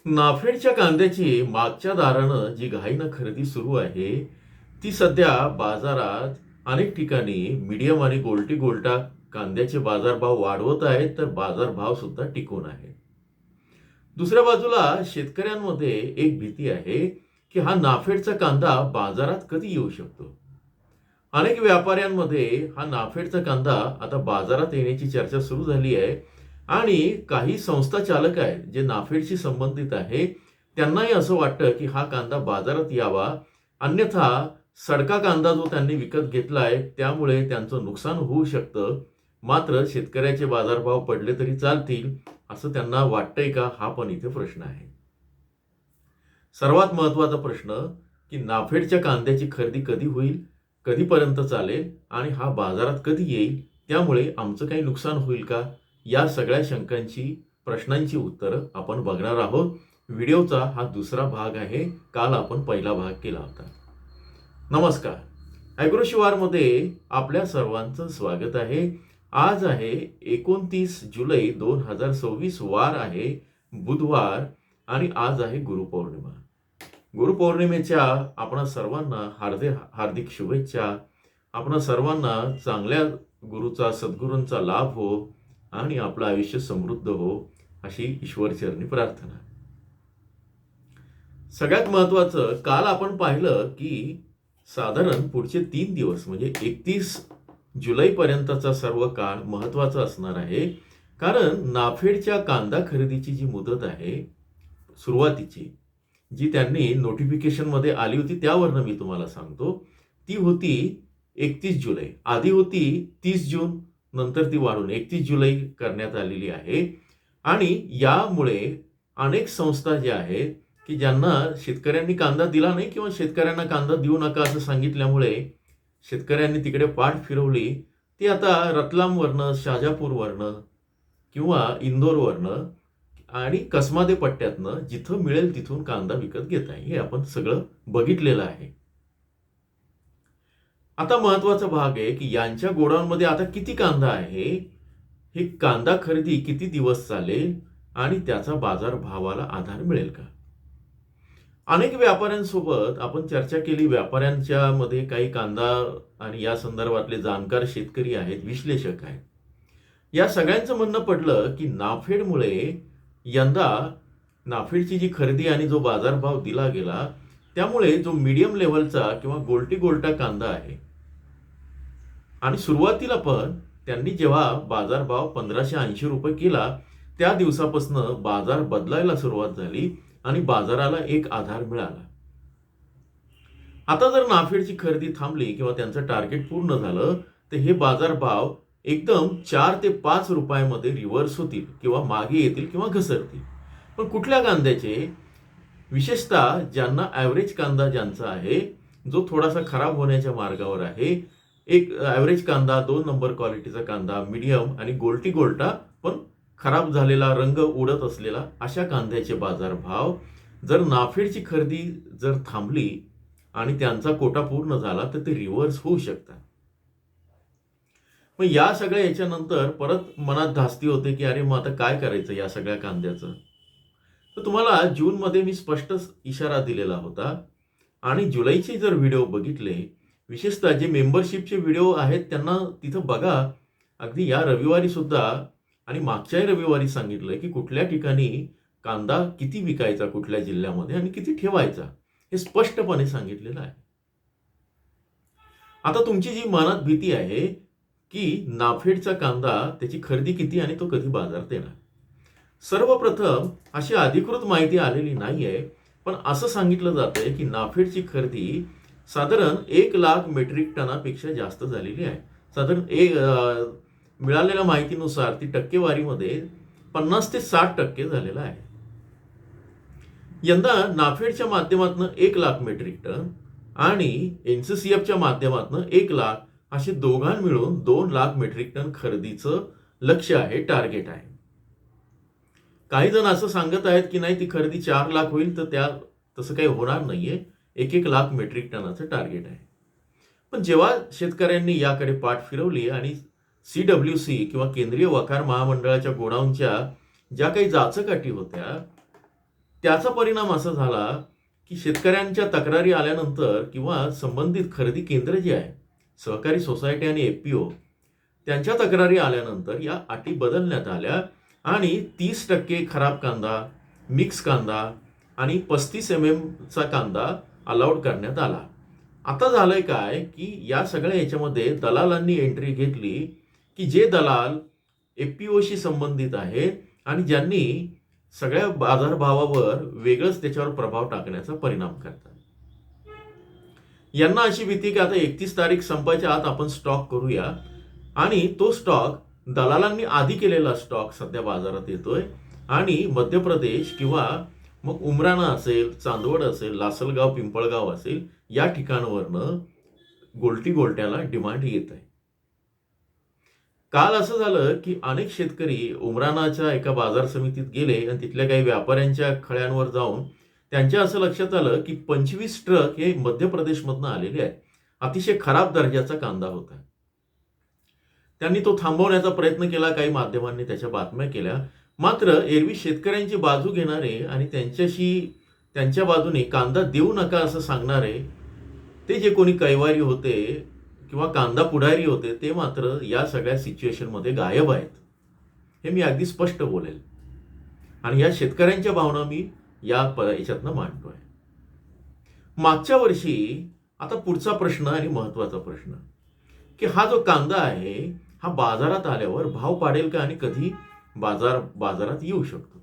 नाफेडच्या कांद्याची मागच्या दारानं जी घाईनं खरेदी सुरू आहे, ती सध्या बाजारात अनेक ठिकाणी मीडियम आणि गोल्टी गोल्टा कांद्याचे बाजारभाव वाढवत आहेत, तर बाजारभाव सुद्धा टिकून आहेत. दुसऱ्या बाजूला शेतकऱ्यांमध्ये एक भीती आहे, की हा नाफेडचा कांदा बाजारात कधी येऊ शकतो. अनेक व्यापाऱ्यांमध्ये हा नाफेडचा कांदा आता बाजारात येण्याची चर्चा सुरू झाली आहे आणि काही संस्था चालक आहेत जे नाफेडशी संबंधित आहे, त्यांनाही असं वाटतं की हा कांदा बाजारात यावा, अन्यथा सडका कांदा जो त्यांनी विकत घेतला आहे त्यामुळे त्यांचं नुकसान होऊ शकतं. मात्र शेतकऱ्याचे बाजारभाव पडले तरी चालतील असं त्यांना वाटतंय का, हा पण इथे प्रश्न आहे. सर्वात महत्त्वाचा प्रश्न, की नाफेडच्या कांद्याची खरेदी कधी होईल, कधीपर्यंत चालेल आणि हा बाजारात कधी येईल, त्यामुळे आमचं काही नुकसान होईल का? या सगळ्या शंकांची, प्रश्नांची उत्तरं आपण बघणार आहोत. व्हिडिओचा हा दुसरा भाग आहे. काल आपण पहिला भाग केला होता. नमस्कार. ॲग्रोशिवारमध्ये आपल्या सर्वांचं स्वागत आहे. आज आहे 29 जुलै 2026, वार आहे बुधवार आणि आज आहे गुरुपौर्णिमा. गुरुपौर्णिमेच्या आपणा सर्वांना हार्दिक हार्दिक शुभेच्छा. आपणा सर्वांना चांगल्या गुरुचा, सद्गुरूंचा लाभ हो आणि आपलं आयुष्य समृद्ध हो, अशी ईश्वरचरणी प्रार्थना. सगळ्यात महत्त्वाचं, काल आपण पाहिलं की साधारण पुढचे 3 दिवस म्हणजे 31 जुलैपर्यंतचा सर्व काळ महत्त्वाचा असणार आहे. कारण नाफेडच्या कांदा खरेदीची जी मुदत आहे सुरुवातीची, जी त्यांनी नोटिफिकेशनमध्ये आली होती त्यावरनं मी तुम्हाला सांगतो, ती होती 31 जुलै. आधी होती 30 जून, नंतर ती वाढून 31 जुलै करण्यात आलेली आहे. आणि यामुळे अनेक संस्था ज्या आहेत की ज्यांना शेतकऱ्यांनी कांदा दिला नाही किंवा शेतकऱ्यांना कांदा देऊ नका असं सांगितल्यामुळे शेतकऱ्यांनी तिकडे पाठ फिरवली, ती आता रतलामवरनं, शाजापूरवरनं किंवा इंदोरवरनं आणि कसमादे पट्ट्यातनं जिथं मिळेल तिथून कांदा विकत घेत आहे. हे आपण सगळं बघितलेलं आहे. आता महत्वाचा भाग आहे की यांच्या गोडाऊनमध्ये आता किती कांदा आहे, हे कांदा खरेदी किती दिवस चालेल आणि त्याचा बाजार भावाला आधार मिळेल का. अनेक व्यापाऱ्यांसोबत आपण चर्चा केली. व्यापाऱ्यांच्या मध्ये काही कांदा आणि या संदर्भातले जाणकार शेतकरी आहेत, विश्लेषक आहेत. या सगळ्यांचं म्हणणं पडलं की नाफेडमुळे यंदा नाफेडची जी खरेदी आणि जो बाजारभाव दिला गेला त्यामुळे जो मीडियम लेवलचा किंवा गोल्टी गोल्टा कांदा आहे, आणि सुरुवातीला पण त्यांनी जेव्हा बाजारभाव 1580 रुपये केला त्या दिवसापासून बाजार बदलायला सुरुवात झाली आणि बाजाराला एक आधार मिळाला. आता जर नाफेडची खरेदी थांबली किंवा त्यांचं टार्गेट पूर्ण झालं तर हे बाजारभाव एकदम 4 ते 5 रुपयामध्ये रिव्हर्स होतील किंवा मागे येतील किंवा घसरतील. पण कुठल्या कांद्याचे? विशेषतः ज्यांना ॲव्हरेज कांदा ज्यांचा आहे, जो थोडासा खराब होण्याच्या मार्गावर आहे, एक ॲव्हरेज कांदा, 2 नंबर क्वालिटीचा कांदा, मीडियम आणि गोल्टी गोल्टा पण खराब झालेला, रंग उडत असलेला, अशा कांद्याचे बाजारभाव जर नाफेडची खरेदी जर थांबली आणि त्यांचा कोटा पूर्ण झाला तर ते रिव्हर्स होऊ शकतात. मग या सगळ्या याच्यानंतर परत मनात धास्ती होते की अरे मग आता काय करायचं या सगळ्या कांद्याचं. तर तुम्हाला जूनमध्ये मी स्पष्ट इशारा दिलेला होता आणि जुलैचे जर व्हिडिओ बघितले, विशेषतः जे मेंबरशिपचे व्हिडिओ आहेत त्यांना तिथं बघा. अगदी या रविवारी सुद्धा आणि मागच्याही रविवारी सांगितलं की कुठल्या ठिकाणी कांदा किती विकायचा, कुठल्या जिल्ह्यामध्ये आणि किती ठेवायचा, हे स्पष्टपणे सांगितलेलं आहे. आता तुमची जी मनात भीती आहे की नाफेडचा कांदा त्याची खरेदी किती आणि तो कधी बाजारात येणार. सर्वप्रथम अशी अधिकृत माहिती आलेली नाहीये, पण असं सांगितलं जातंय की नाफेडची खरेदी साधारण 1,00,000 मेट्रिक टनापेक्षा जास्त झालेली आहे. साधारण मिळालेल्या माहितीनुसार ती टक्केवारीमध्ये 50 ते 60% झालेलं आहे. यंदा नाफेडच्या माध्यमातून 1,00,000 मेट्रिक टन आणि एनसीसीएफच्या माध्यमातून 1,00,000, असे दोघां मिळून 2,00,000 मेट्रिक टन खरेदीचं लक्ष्य आहे, टार्गेट आहे. काही जण असं सांगत आहेत की नाही ती खरेदी 4,00,000 होईल, तर तसं काही होणार नाहीये. 1,00,000 मेट्रिक टनाचं टार्गेट आहे. पण जेव्हा शेतकऱ्यांनी याकडे पाठ फिरवली आणि CWC किंवा केंद्रीय वखार महामंडळाच्या गोडाऊनच्या ज्या काही जाचकाठी होत्या त्याचा परिणाम असा झाला की शेतकऱ्यांच्या तक्रारी आल्यानंतर किंवा संबंधित खरेदी केंद्र जे आहे, सहकारी सोसायटी आणि एफपीओ, त्यांच्या तक्रारी आल्यानंतर या अटी बदलण्यात आल्या आणि 30% खराब कांदा, मिक्स कांदा आणि 35 चा कांदा अलाउड करण्यात आला. आता झालंय काय की या सगळ्या याच्यामध्ये दलालांनी एंट्री घेतली की जे दलाल एफपीओशी संबंधित आहेत आणि ज्यांनी सगळ्या बाजारभावावर वेगळंच त्याच्यावर प्रभाव टाकण्याचा परिणाम करतात. यांना अशी भीती की आता 31 तारीख संपायच्या आत आपण स्टॉक करूया आणि तो स्टॉक दलालांनी आधी केलेला स्टॉक सध्या बाजारात येतोय आणि मध्य प्रदेश किंवा मग उमराणा असेल, चांदवड असेल, लासलगाव, पिंपळगाव असेल, या ठिकाणावरनं गोलटी गोलट्याला डिमांड येत आहे. काल असं झालं की अनेक शेतकरी उमराणाच्या एका बाजार समितीत गेले आणि तिथल्या काही व्यापाऱ्यांच्या खळ्यांवर जाऊन त्यांच्या असं लक्षात आलं की 25 ट्रक हे मध्य प्रदेशमधनं आलेले आहेत. अतिशय खराब दर्जाचा कांदा होता. त्यांनी तो थांबवण्याचा प्रयत्न केला, काही माध्यमांनी त्याच्या बातम्या केल्या. मात्र एरवी शेतकऱ्यांची बाजू घेणारे आणि त्यांच्या बाजूने कांदा देऊ नका असं सांगणारे ते जे कोणी कैवारी होते किंवा कांदा पुढारी होते ते मात्र या सगळ्या सिच्युएशनमध्ये गायब आहेत. हे मी अगदी स्पष्ट बोलेल आणि या शेतकऱ्यांच्या भावना मी याच्यातनं मांडतोय. मागच्या वर्षी, आता पुढचा प्रश्न आणि महत्वाचा प्रश्न, की हा जो कांदा आहे हा बाजारात आल्यावर भाव पाडेल का आणि कधी बाजारात येऊ शकतो.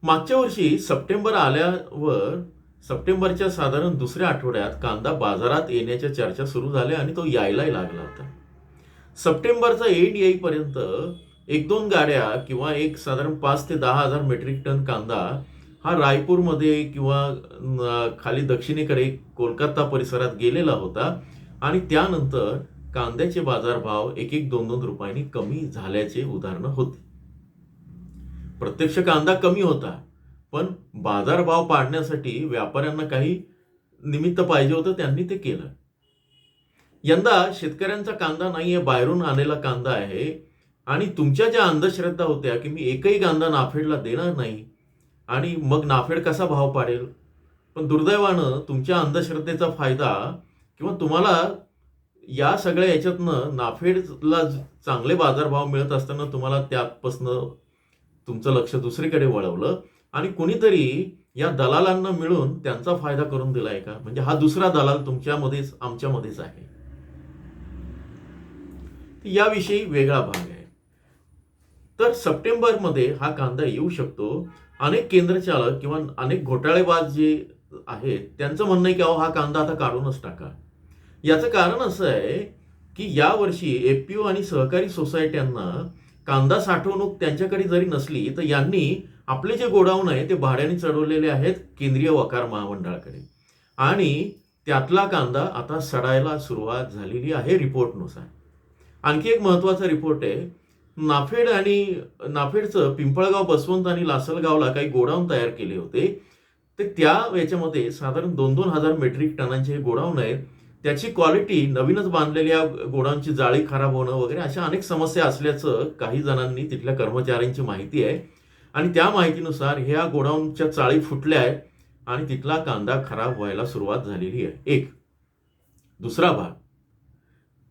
मागच्या वर्षी सप्टेंबर आल्यावर सप्टेंबरच्या साधारण दुसऱ्या आठवड्यात कांदा बाजारात येण्याच्या चर्चा सुरू झाल्या आणि तो यायलाही लागला होता. सप्टेंबरचा एंड येईपर्यंत 1-2 गाड्या किंवा एक साधारण 5 ते 10 हजार मेट्रिक टन कांदा हा रायपूरमध्ये किंवा खाली दक्षिणेकडे कोलकाता परिसरात गेलेला होता आणि त्यानंतर कांद्याचे बाजारभाव 1-2 रुपयांनी कमी झाल्याचे उदाहरणं होती. प्रत्यक्ष कांदा कमी होता, पण बाजारभाव पाडण्यासाठी व्यापाऱ्यांना काही निमित्त पाहिजे होतं, त्यांनी ते केलं. यंदा शेतकऱ्यांचा कांदा नाहीये, बाहेरून आलेला कांदा आहे आणि तुमच्या ज्या अंधश्रद्धा होत्या की मी एकही कांदा नाफेडला देणार नाही आणि मग नाफेड कसा भाव पाडेल, पण दुर्दैवानं तुमच्या अंधश्रद्धेचा फायदा किंवा तुम्हाला या सगळ्या याच्यातनं नाफेडला चांगले बाजारभाव मिळत असताना तुम्हाला त्यापासनं तुमचं लक्ष दुसरीकडे वळवलं आणि कुणीतरी या दलालांना मिळून त्यांचा फायदा करून दिलाय का? म्हणजे हा दुसरा दलाल तुमच्यामध्येच आमच्यामध्येच आहे. याविषयी वेगळा भाग आहे. तर सप्टेंबरमध्ये हा कांदा येऊ शकतो. अनेक केंद्रचालक किंवा अनेक घोटाळेबाज जे आहेत त्यांचं म्हणणं आहे की अहो हा कांदा आता काढूनच टाका. याचं कारण असं आहे की यावर्षी एफपीओ आणि सहकारी सोसायट्यांना कांदा साठवणूक त्यांच्याकडे जरी नसली तर यांनी आपले जे गोडाऊन आहे ते भाड्याने चढवलेले आहेत केंद्रीय वकार महामंडळाकडे आणि त्यातला कांदा आता सडायला सुरुवात झालेली आहे रिपोर्टनुसार. आणखी एक महत्वाचा रिपोर्ट आहे, नाफेडचं पिंपळगाव, बसवंत आणि लासलगावला काही गोडाऊन तयार केले होते. ते त्या याच्यामध्ये साधारण 2-2 हजार मेट्रिक टनांचे हे गोडाऊन आहेत. त्याची क्वालिटी, नवीनच बांधलेल्या गोडाऊनची जाळी खराब होणं वगैरे अशा अनेक समस्या असल्याचं काही जणांनी, तिथल्या कर्मचाऱ्यांची माहिती आहे आणि त्या माहितीनुसार ह्या गोडाऊनच्या चाळी फुटल्या आहेत आणि तिथला कांदा खराब व्हायला सुरुवात झालेली आहे. एक. दुसरा भाग,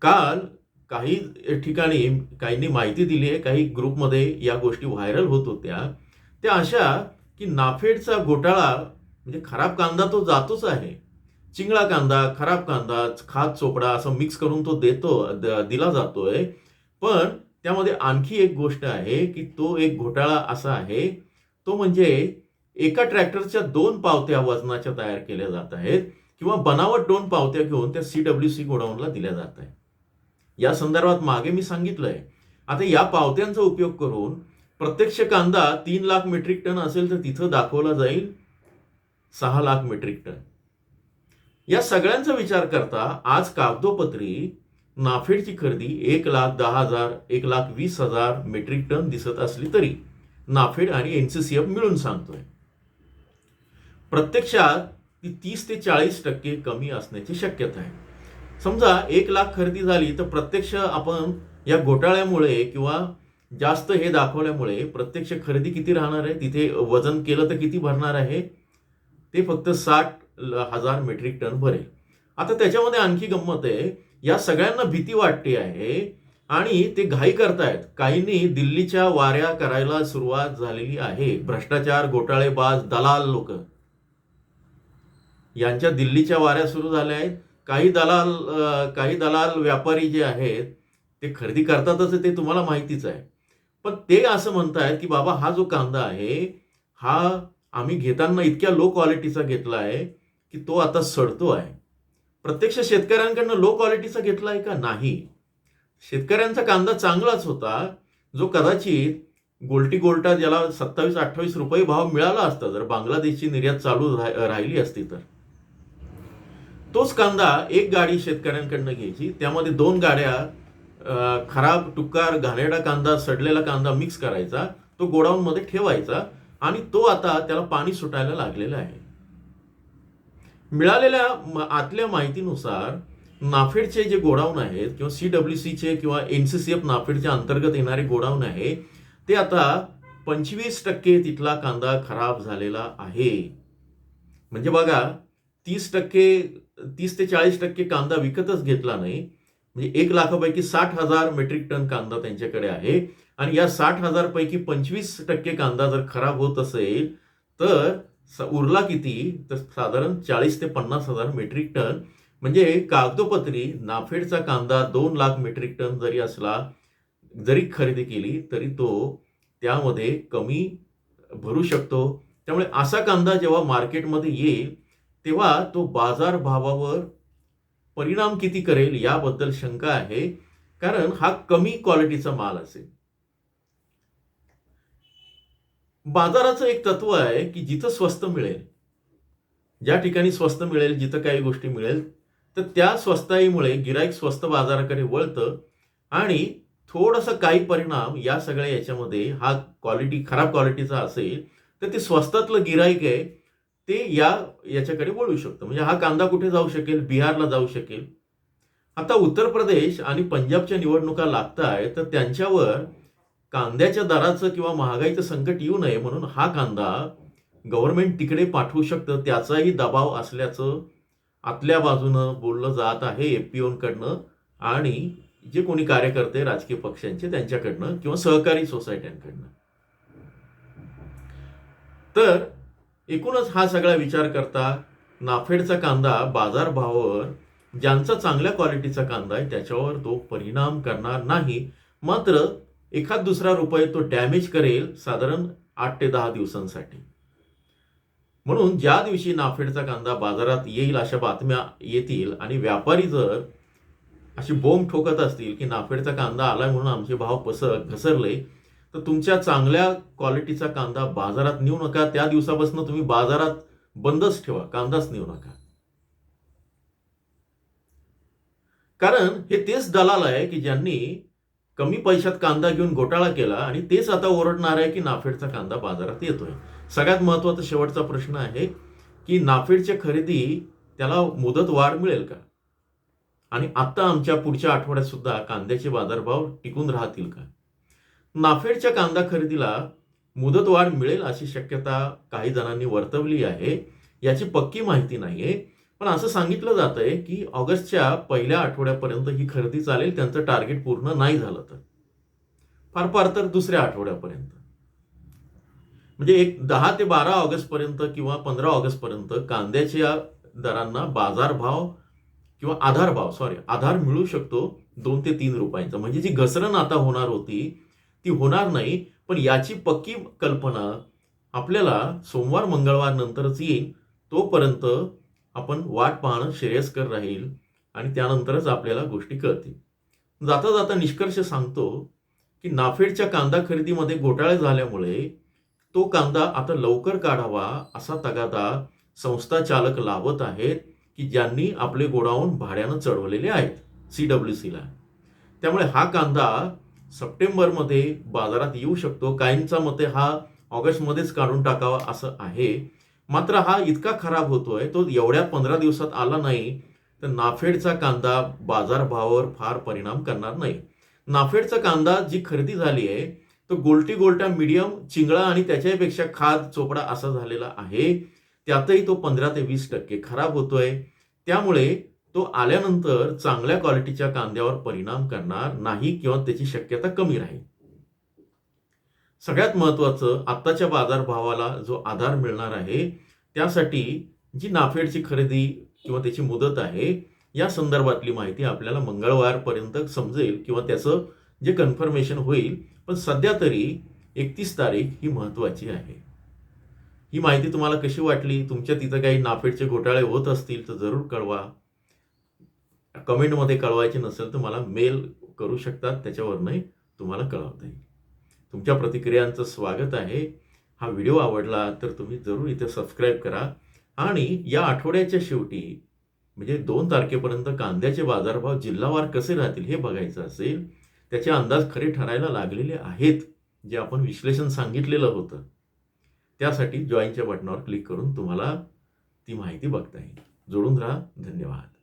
काल काही ठिकाणी काहींनी माहिती दिली आहे, काही ग्रुपमध्ये या गोष्टी व्हायरल होत होत्या, त्या अशा की नाफेडचा घोटाळा म्हणजे खराब कांदा तो जातोच आहे, चिंगळा कांदा, खराब कांदा, खाद चोपडा असं मिक्स करून तो दिला जातोय. पण त्यामध्ये आणखी एक गोष्ट आहे की तो एक घोटाळा असा आहे, तो म्हणजे एका ट्रॅक्टरच्या 2 पावत्या वजनाच्या तयार केल्या जात आहेत किंवा बनावट 2 पावत्या घेऊन त्या CWC गोडाऊनला दिल्या जात आहेत. या संदर्भात मागे मी सांगितलंय. आता या पावत्यांचा उपयोग करून प्रत्यक्ष कांदा 3 लाख मेट्रिक टन असेल तर तिथं दाखवला जाईल 6 लाख मेट्रिक टन. या सगळ्यांचा विचार करता आज कागदोपत्री नाफेडची खरेदी 1,10,000 1,20,000 मेट्रिक टन दिसत असली तरी नाफेड आणि NCCF मिळून सांगतोय, प्रत्यक्षात ती 30 ते 40% कमी असण्याची शक्यता आहे. समजा 1 लाख खरेदी झाली तर प्रत्यक्ष आपण या घोटाळ्यामुळे किंवा जास्त हे दाखवल्यामुळे प्रत्यक्ष खरेदी किती राहणार आहे, तिथे वजन केलं तर किती भरणार आहे, ते फक्त 60,000 मेट्रिक टन भरेल. आता त्याच्यामध्ये आणखी गंमत आहे, या सगळ्यांना भीती वाटते आहे आणि ते घाई करतायत. काहींनी दिल्लीच्या वाऱ्या करायला सुरुवात झालेली आहे. भ्रष्टाचार, घोटाळेबाज, दलाल लोक यांच्या दिल्लीच्या वाऱ्या सुरू झाल्या आहेत. काही दलाल व्यापारी जे आहेत ते खरेदी करतातच, ते तुम्हाला माहितीच आहे. पण ते असं म्हणतायत की बाबा हा जो कांदा आहे, हा आम्ही घेताना इतक्या लो क्वालिटीचा घेतला आहे की तो आता सडतो आहे. प्रत्यक्ष शेतकऱ्यांकडनं लो क्वालिटीचा घेतला आहे का? नाही. शेतकऱ्यांचा कांदा चांगलाच होता, जो कदाचित गोल्टा ज्याला 27-28 रुपये भाव मिळाला असता जर बांगलादेशची निर्यात चालू राहिली असती तर. तोच कांदा एक गाडी शेतकऱ्यांकडनं घ्यायची, त्यामध्ये 2 गाड्या खराब, टुकार, घाणेरडा कांदा, सडलेला कांदा मिक्स करायचा, तो गोडाऊन मध्ये ठेवायचा आणि तो आता त्याला पाणी सुटायला लागलेलं आहे. मिळालेल्या आतल्या माहितीनुसार नाफेडचे जे गोडाऊन आहेत किंवा CWCचे किंवा NCCF नाफेडच्या अंतर्गत येणारे गोडाऊन आहे, ते आता 25% तिथला कांदा खराब झालेला आहे. म्हणजे बघा, 30 ते 40% कांदा विकतच घेतला नाही. म्हणजे 1 लाखापैकी 60,000 मेट्रिक टन कांदा त्यांच्याकडे आहे आणि या 60,000 पैकी 25% कांदा जर खराब होत असेल तर उरला किती? तर साधारण 40 ते 50,000 मेट्रिक टन. म्हणजे कागदोपत्री नाफेडचा कांदा 2 लाख मेट्रिक टन जरी असला, जरी खरेदी केली तरी तो त्यामध्ये कमी भरू शकतो. त्यामुळे असा कांदा जेव्हा मार्केटमध्ये येईल तेव्हा तो बाजार भावावर परिणाम किती करेल याबद्दल शंका आहे, कारण हा कमी क्वालिटीचा माल असेल. बाजाराचं एक तत्व आहे की जिथं स्वस्त मिळेल, ज्या ठिकाणी स्वस्त मिळेल, जिथं काही गोष्टी मिळेल, तर त्या स्वस्ताईमुळे गिराईक स्वस्त बाजाराकडे वळतं आणि थोडासा काही परिणाम या सगळ्या याच्यामध्ये हा खराब क्वालिटीचा असेल तर ते स्वस्तातलं गिराईक आहे ते याच्याकडे वळू शकतं. म्हणजे हा कांदा कुठे जाऊ शकेल? बिहारला जाऊ शकेल. आता उत्तर प्रदेश आणि पंजाबच्या निवडणुका लागत आहेत, तर त्यांच्यावर कांद्याच्या दराचं किंवा महागाईचं संकट येऊ नये म्हणून हा कांदा गव्हर्नमेंट तिकडे पाठवू शकतं, त्याचाही दबाव असल्याचं आतल्या बाजूनं बोललं जात आहे FPOकडनं आणि जे कोणी कार्यकर्ते राजकीय पक्षांचे त्यांच्याकडनं किंवा सहकारी सोसायट्यांकडनं. तर एकूणच हा सगळा विचार करता नाफेडचा कांदा बाजारभावावर, ज्यांचा चांगल्या क्वालिटीचा कांदा आहे त्याच्यावर तो परिणाम करणार नाही. मात्र एखाद दुसरा रुपये तो डॅमेज करेल साधारण 8 ते 10 दिवसांसाठी. म्हणून ज्या दिवशी नाफेडचा कांदा बाजारात येईल अशा बातम्या येतील आणि व्यापारी जर अशी बोंब ठोकत असतील की नाफेडचा कांदा आलाय म्हणून आमचे भाव घसरले, तर तुमच्या चांगल्या क्वालिटीचा कांदा बाजारात नेऊ नका. त्या दिवसापासून तुम्ही बाजारात बंदच ठेवा, कांदाच नेऊ नका. कारण हे तेच दलाल आहे की ज्यांनी कमी पैशात कांदा घेऊन घोटाळा केला आणि तेच आता ओरडणार आहे की नाफेडचा कांदा बाजारात येतोय. सगळ्यात महत्त्वाचा शेवटचा प्रश्न आहे की नाफेडच्या खरेदी त्याला मुदत वाढ मिळेल का? आणि आता आमच्या पुढच्या आठवड्यात सुद्धा कांद्याचे बाजारभाव टिकून राहतील का? नाफेडच्या कांदा खरेदीला मुदतवाढ मिळेल अशी शक्यता काही जणांनी वर्तवली आहे. याची पक्की माहिती नाहीये, पण असं सांगितलं जात आहे की ऑगस्टच्या पहिल्या आठवड्यापर्यंत ही खरेदी चालेल. त्यांचं टार्गेट पूर्ण नाही झालं तर फार तर दुसऱ्या आठवड्यापर्यंत, म्हणजे एक 10 ते 12 ऑगस्ट पर्यंत किंवा 15 ऑगस्ट पर्यंत कांद्याच्या दरांना बाजारभाव किंवा आधार मिळू शकतो 2 ते 3 रुपयांचा. म्हणजे जी घसरण आता होणार होती ती होणार नाही. पण याची पक्की कल्पना आपल्याला सोमवार मंगळवार नंतरच येईल. तोपर्यंत आपण वाट पाहणं श्रेयस्कर राहील आणि त्यानंतरच आपल्याला गोष्टी कळतील. जाता जाता निष्कर्ष सांगतो की नाफेडच्या कांदा खरेदीमध्ये घोटाळे झाल्यामुळे तो कांदा आता लवकर काढावा असा तगादा संस्था चालक लावत आहेत की ज्यांनी आपले गोडाऊन भाड्यानं चढवलेले आहेत CWCला. त्यामुळे हा कांदा सप्टेंबरमध्ये बाजारात येऊ शकतो. काहींच्या मते हा ऑगस्टमध्येच काढून टाकावा असं आहे. मात्र हा इतका खराब होतोय, तो एवढ्या 15 दिवसात आला नाही तर नाफेडचा कांदा बाजारभावावर फार परिणाम करणार नाही. नाफेडचा कांदा जी खरेदी झाली आहे तो गोलटी गोलटा मीडियम चिंगळा आणि त्याच्यापेक्षा खाद चोपडा असा झालेला आहे. त्यातही तो 15 ते 20% खराब होतोय. त्यामुळे तो आल्यानंतर चांगल्या क्वालिटीच्या कांद्यावर परिणाम करणार नाही किंवा त्याची शक्यता कमी राहील. सगळ्यात महत्त्वाचं आत्ताच्या बाजारभावाला जो आधार मिळणार आहे त्यासाठी जी नाफेडची खरेदी किंवा त्याची मुदत आहे या संदर्भातली माहिती आपल्याला मंगळवारपर्यंत समजेल किंवा त्याचं जे कन्फर्मेशन होईल. पण सध्या तरी 31 तारीख ही महत्त्वाची आहे. ही माहिती तुम्हाला कशी वाटली? तुमच्या तिथं काही नाफेडचे घोटाळे होत असतील तर जरूर कळवा. कमेंटमध्ये कळवायचे नसेल तर मला मेल करू शकतात, त्याच्यावरनंही तुम्हाला कळवता येईल. तुमच्या प्रतिक्रियांचं स्वागत आहे. हा व्हिडिओ आवडला तर तुम्ही जरूर इथे सबस्क्राईब करा आणि या आठवड्याच्या शेवटी म्हणजे 2 तारखेपर्यंत कांद्याचे बाजारभाव जिल्हावार कसे राहतील हे बघायचं असेल. त्याचे अंदाज खरे ठरायला लागलेले आहेत, जे आपण विश्लेषण सांगितलेलं होतं. त्यासाठी जॉईनच्या बटनावर क्लिक करून तुम्हाला ती माहिती बघता येईल. जोडून राहा. धन्यवाद.